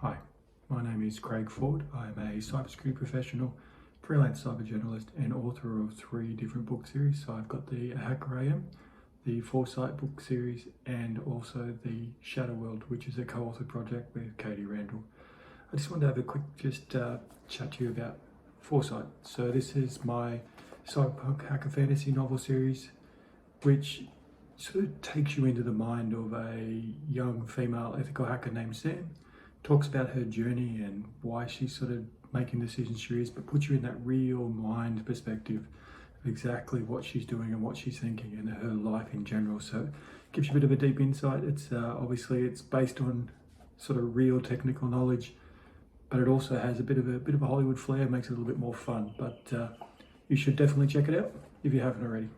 Hi, my name is Craig Ford. I'm a cybersecurity professional, freelance cyber journalist, and author of 3 different book series. So I've got the A Hacker I Am, the Foresight book series, and also the Shadow World, which is a co-authored project with Katie Randall. I just wanted to have a quick chat to you about Foresight. So this is my cyberpunk hacker fantasy novel series, which sort of takes you into the mind of a young female ethical hacker named Sam. Talks about her journey and why she's sort of making decisions she is, but puts you in that real mind perspective of exactly what she's doing and what she's thinking and her life in general. So it gives you a bit of a deep insight. It's obviously it's based on sort of real technical knowledge, but it also has a bit of a Hollywood flair, makes it a little bit more fun. But you should definitely check it out if you haven't already.